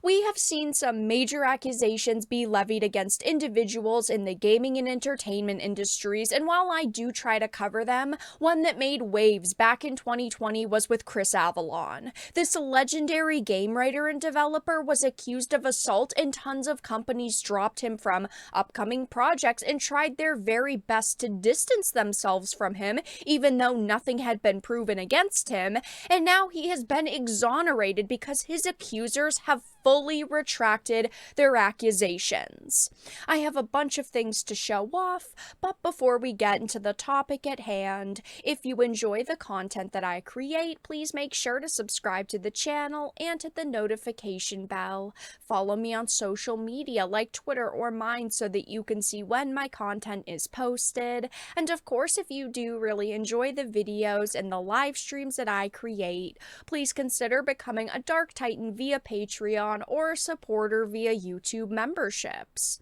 We have seen some major accusations be levied against individuals in the gaming and entertainment industries, and while I do try to cover them, one that made waves back in 2020 was with Chris Avellone. This legendary game writer and developer was accused of assault, and tons of companies dropped him from upcoming projects and tried their very best to distance themselves from him, even though nothing had been proven against him, and now he has been exonerated because his accusers have fully retracted their accusations. I have a bunch of things to show off, but before we get into the topic at hand, if you enjoy the content that I create, please make sure to subscribe to the channel and hit the notification bell. Follow me on social media like Twitter or mine so that you can see when my content is posted. And of course, if you do really enjoy the videos and the live streams that I create, please consider becoming a Dark Titan via Patreon or a supporter via YouTube memberships.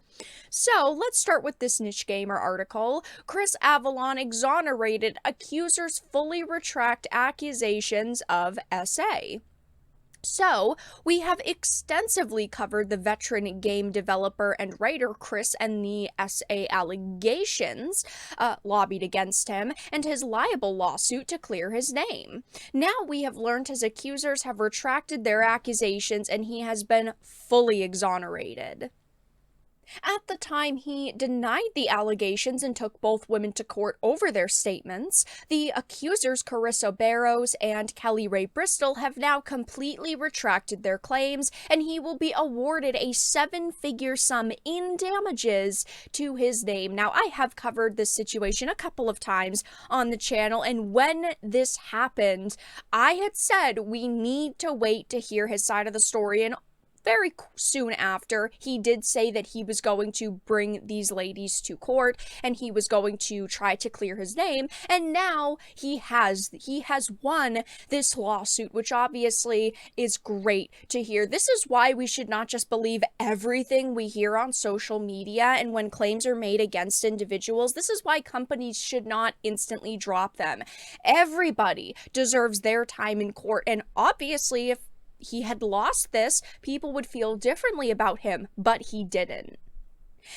So let's start with this Niche Gamer article. Chris Avellone exonerated, accusers fully retract accusations of SA. So, we have extensively covered the veteran game developer and writer Chris and the SA allegations lobbied against him and his libel lawsuit to clear his name. Now we have learned his accusers have retracted their accusations and he has been fully exonerated. At the time he denied the allegations and took both women to court over their statements, the accusers Carissa Barrows and Kelly Ray Bristol have now completely retracted their claims, and he will be awarded a 7-figure sum in damages to his name. Now, I have covered this situation a couple of times on the channel, and when this happened, I had said we need to wait to hear his side of the story, and very soon after, he did say that he was going to bring these ladies to court and he was going to try to clear his name, and now he has won this lawsuit, which obviously is great to hear. This is why we should not just believe everything we hear on social media, and when claims are made against individuals, this is why companies should not instantly drop them. Everybody deserves their time in court, and obviously if he had lost this, people would feel differently about him, but he didn't.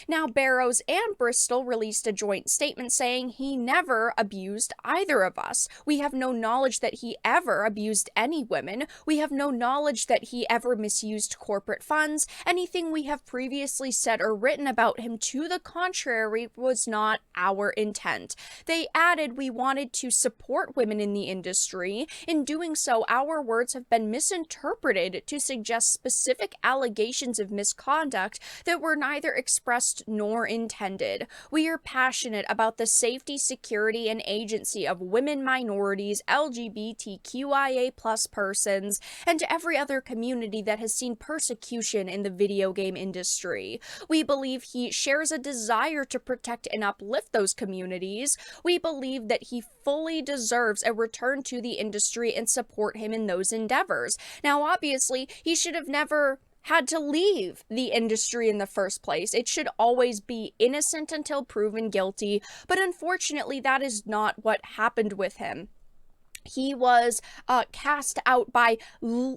Now, Barrows and Bristol released a joint statement saying he never abused either of us. We have no knowledge that he ever abused any women. We have no knowledge that he ever misused corporate funds. Anything we have previously said or written about him to the contrary was not our intent. They added we wanted to support women in the industry. In doing so, our words have been misinterpreted to suggest specific allegations of misconduct that were neither expressed nor intended. We are passionate about the safety, security, and agency of women, minorities, LGBTQIA+ persons, and every other community that has seen persecution in the video game industry. We believe he shares a desire to protect and uplift those communities. We believe that he fully deserves a return to the industry and support him in those endeavors. Now, obviously, he should have never had to leave the industry in the first place. It should always be innocent until proven guilty, but unfortunately that is not what happened with him. He was cast out by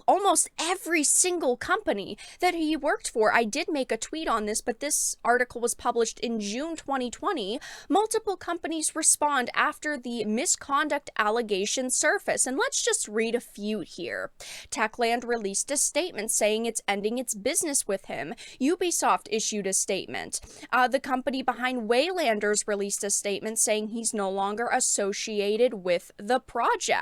almost every single company that he worked for. I did make a tweet on this, but this article was published in June 2020. Multiple companies respond after the misconduct allegations surface, and let's just read a few here. Techland released a statement saying it's ending its business with him. Ubisoft issued a statement. The company behind Waylanders released a statement saying he's no longer associated with the project.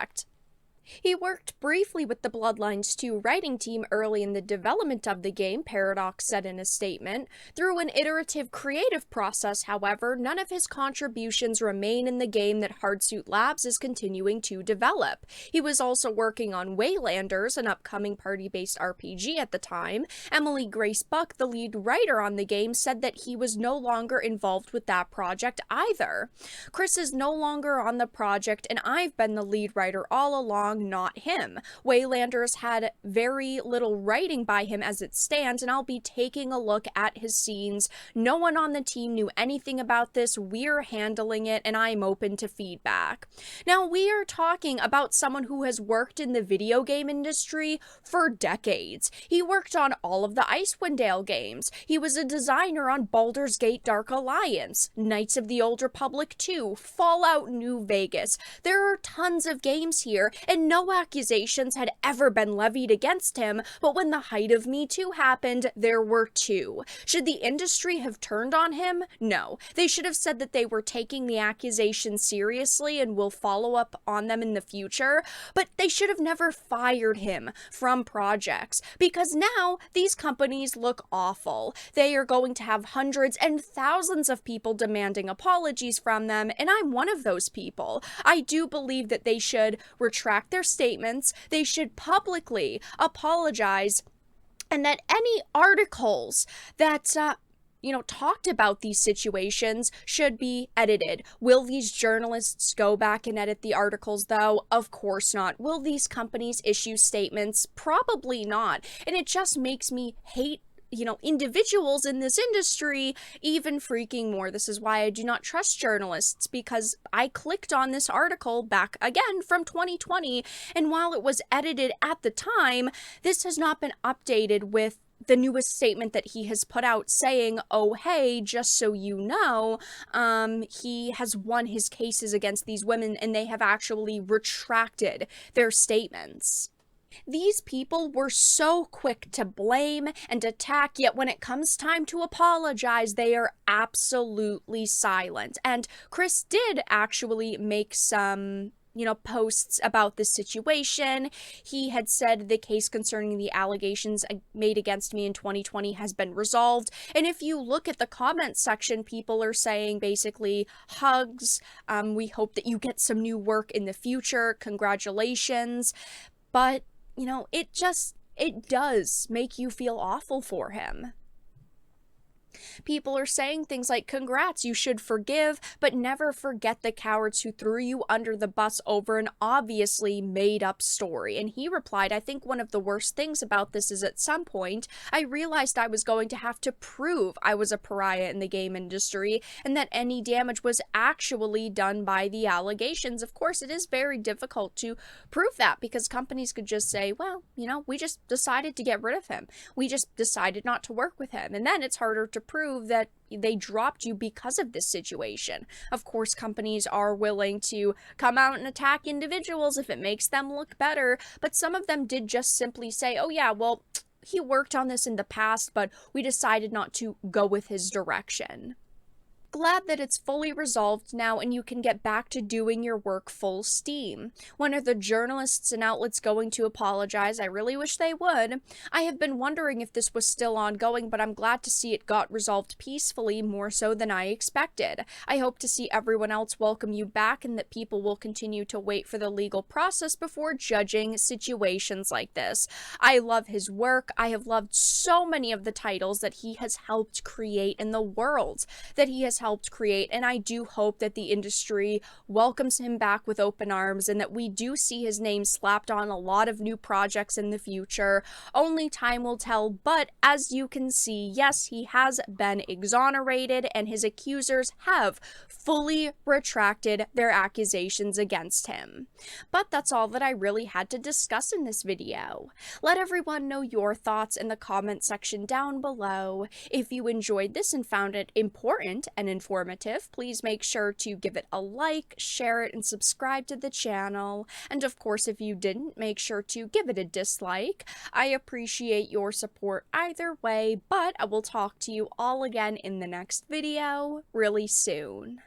He worked briefly with the Bloodlines 2 writing team early in the development of the game, Paradox said in a statement. Through an iterative creative process, however, none of his contributions remain in the game that Hardsuit Labs is continuing to develop. He was also working on Waylanders, an upcoming party-based RPG at the time. Emily Grace Buck, the lead writer on the game, said that he was no longer involved with that project either. Chris is no longer on the project, and I've been the lead writer all along, not him. Waylanders had very little writing by him as it stands, and I'll be taking a look at his scenes. No one on the team knew anything about this. We're handling it, and I'm open to feedback. Now, we are talking about someone who has worked in the video game industry for decades. He worked on all of the Icewind Dale games. He was a designer on Baldur's Gate Dark Alliance, Knights of the Old Republic 2, Fallout New Vegas. There are tons of games here, and no accusations had ever been levied against him, but when the height of MeToo happened, there were two. Should the industry have turned on him? No. They should have said that they were taking the accusations seriously and will follow up on them in the future, but they should have never fired him from projects, because now these companies look awful. They are going to have hundreds and thousands of people demanding apologies from them, and I'm one of those people. I do believe that they should retract their statements, they should publicly apologize, and that any articles that talked about these situations should be edited. Will these journalists go back and edit the articles, though? Of course not. Will these companies issue statements? Probably not. And it just makes me hate individuals in this industry even freaking more. This is why I do not trust journalists, because I clicked on this article back again from 2020, and while it was edited at the time, this has not been updated with the newest statement that he has put out saying, oh, hey, just so you know, he has won his cases against these women and they have actually retracted their statements. These people were so quick to blame and attack, yet when it comes time to apologize, they are absolutely silent. And Chris did actually make some posts about this situation. He had said the case concerning the allegations made against me in 2020 has been resolved. And if you look at the comment section, people are saying basically, hugs, we hope that you get some new work in the future, congratulations. But, it does make you feel awful for him. People are saying things like, congrats, you should forgive, but never forget the cowards who threw you under the bus over an obviously made-up story. And he replied, I think one of the worst things about this is at some point, I realized I was going to have to prove I was a pariah in the game industry and that any damage was actually done by the allegations. Of course, it is very difficult to prove that because companies could just say, well, we just decided to get rid of him. We just decided not to work with him. And then it's harder to prove that they dropped you because of this situation. Of course, companies are willing to come out and attack individuals if it makes them look better, but some of them did just simply say, oh yeah, well, he worked on this in the past, but we decided not to go with his direction. Glad that it's fully resolved now and you can get back to doing your work full steam. When are the journalists and outlets going to apologize? I really wish they would. I have been wondering if this was still ongoing, but I'm glad to see it got resolved peacefully, more so than I expected. I hope to see everyone else welcome you back and that people will continue to wait for the legal process before judging situations like this. I love his work. I have loved so many of the titles that he has helped create in the world that he has helped create, and I do hope that the industry welcomes him back with open arms and that we do see his name slapped on a lot of new projects in the future. Only time will tell, but as you can see, yes, he has been exonerated and his accusers have fully retracted their accusations against him. But that's all that I really had to discuss in this video. Let everyone know your thoughts in the comment section down below. If you enjoyed this and found it important and informative, please make sure to give it a like, share it, and subscribe to the channel. And of course, if you didn't, make sure to give it a dislike. I appreciate your support either way, but I will talk to you all again in the next video really soon.